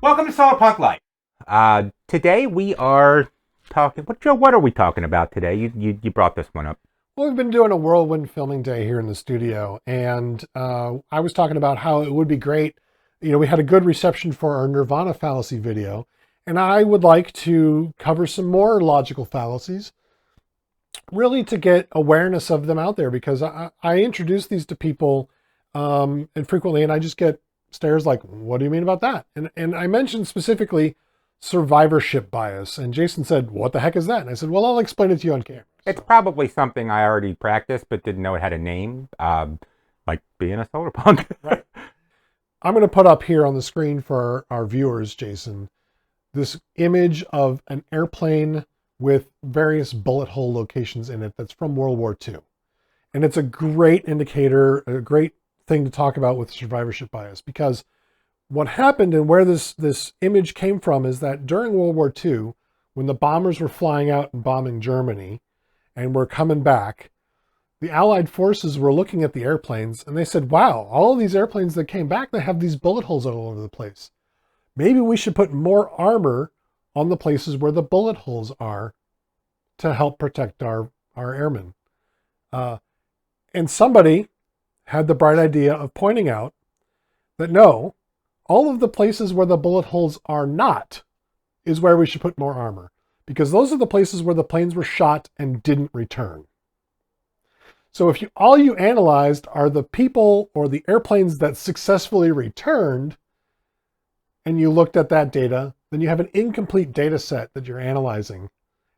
Welcome to Solarpunk Life. Today we are talking. Joe? What are we talking about today? You brought this one up. Well, we've been doing a whirlwind filming day here in the studio, and I was talking about how it would be great. You know, we had a good reception for our Nirvana fallacy video, and I would like to cover some more logical fallacies, really to get awareness of them out there, because I introduce these to people and frequently, and I just get stares like, what do you mean about that? And I mentioned specifically survivorship bias, and Jason said, what the heck is that? And I said, well, I'll explain it to you on camera. It's probably something I already practiced but didn't know it had a name, like being a solar punk. Right. I'm going to put up here on the screen for our viewers, Jason, this image of an airplane with various bullet hole locations in it that's from World War II. And it's a great indicator, a great thing to talk about with survivorship bias, because what happened and where this image came from is that during World War II, when the bombers were flying out and bombing Germany and were coming back, the Allied forces were looking at the airplanes and they said, wow, all of these airplanes that came back, they have these bullet holes all over the place. Maybe we should put more armor on the places where the bullet holes are to help protect our airmen. And somebody had the bright idea of pointing out that no, all of the places where the bullet holes are not is where we should put more armor, because those are the places where the planes were shot and didn't return. So if all you analyzed are the people or the airplanes that successfully returned, and you looked at that data, then you have an incomplete data set that you're analyzing,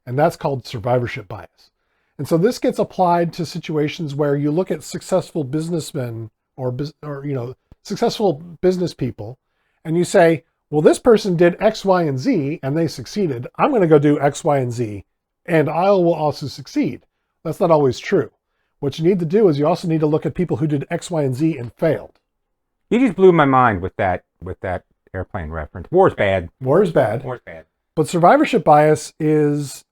and that's called survivorship bias. And so this gets applied to situations where you look at successful businessmen or successful business people, and you say, well, this person did X, Y, and Z, and they succeeded. I'm going to go do X, Y, and Z, and I will also succeed. That's not always true. What you need to do is you also need to look at people who did X, Y, and Z and failed. You just blew my mind with that airplane reference. War's bad. War is bad. War's bad. But survivorship bias is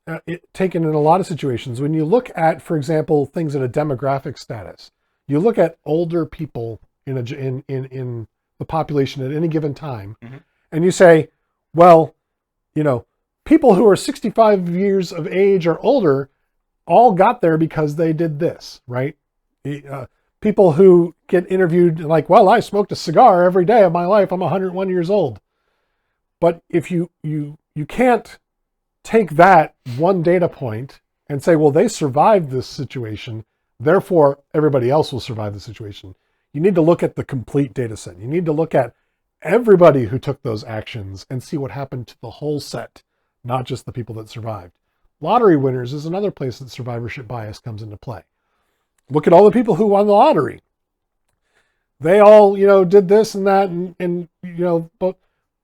taken in a lot of situations. When you look at, for example, things in a demographic status, you look at older people in the population at any given time, and you say, well, people who are 65 years of age or older all got there because they did this, right? People who get interviewed like, well, I smoked a cigar every day of my life. I'm 101 years old. But if you can't take that one data point and say, well, they survived this situation, therefore everybody else will survive the situation. You need to look at the complete data set. You need to look at everybody who took those actions and see what happened to the whole set, not just the people that survived. Lottery winners is another place that survivorship bias comes into play. Look at all the people who won the lottery. They all, did this and that,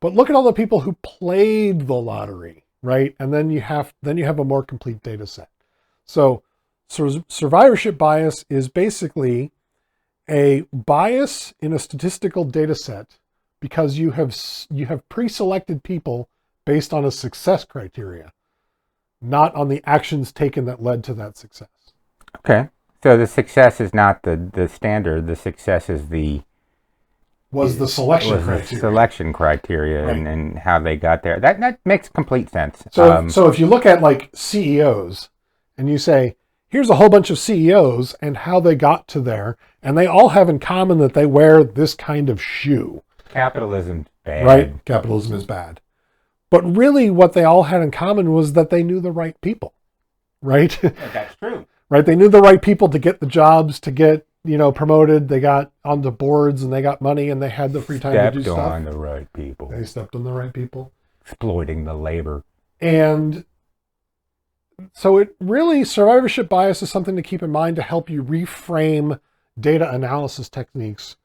but look at all the people who played the lottery, right? And then you have a more complete data set. So survivorship bias is basically a bias in a statistical data set because you have pre-selected people based on a success criteria, not on the actions taken that led to that success. Okay. So the success is not the standard. The success is the selection criteria. Selection criteria, right. and how they got there. That makes complete sense. So if you look at like CEOs and you say, here's a whole bunch of CEOs and how they got to there, and they all have in common that they wear this kind of shoe. Capitalism's bad. Right? Capitalism is bad. But really what they all had in common was that they knew the right people, right? That's true. Right? They knew the right people to get the jobs, to get, promoted. They got onto boards and they got money and they had the free time to do stuff. Stepped on the right people. They stepped on the right people. Exploiting the labor. And so it really, survivorship bias is something to keep in mind to help you reframe data analysis techniques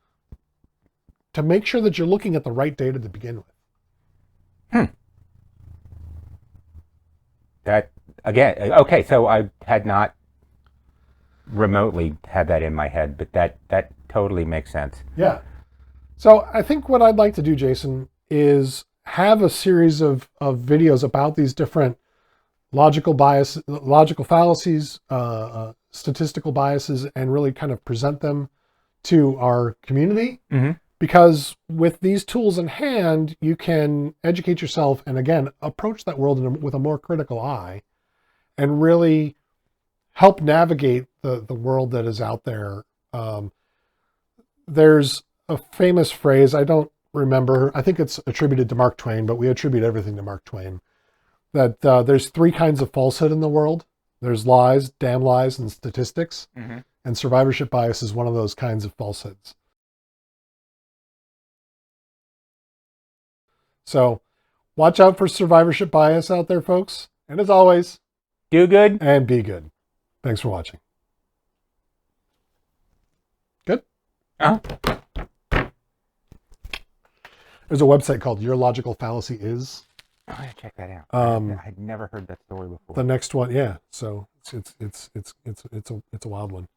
to make sure that you're looking at the right data to begin with. That, again, okay, so I had not remotely had that in my head, but that totally makes sense. Yeah. So I think what I'd like to do, Jason, is have a series of videos about these different logical fallacies, statistical biases, and really kind of present them to our community Because with these tools in hand, you can educate yourself and, again, approach that world with a more critical eye and really help navigate the world that is out there. There's a famous phrase, I don't remember, I think it's attributed to Mark Twain, but we attribute everything to Mark Twain, that there's three kinds of falsehood in the world. There's lies, damn lies, and statistics. Mm-hmm. And survivorship bias is one of those kinds of falsehoods. So watch out for survivorship bias out there, folks. And as always, Do good. and be good. Thanks for watching. Good? Uh-huh. There's a website called Your Logical Fallacy Is. Oh, I gotta check that out. I'd never heard that story before. The next one, yeah. So it's a wild one.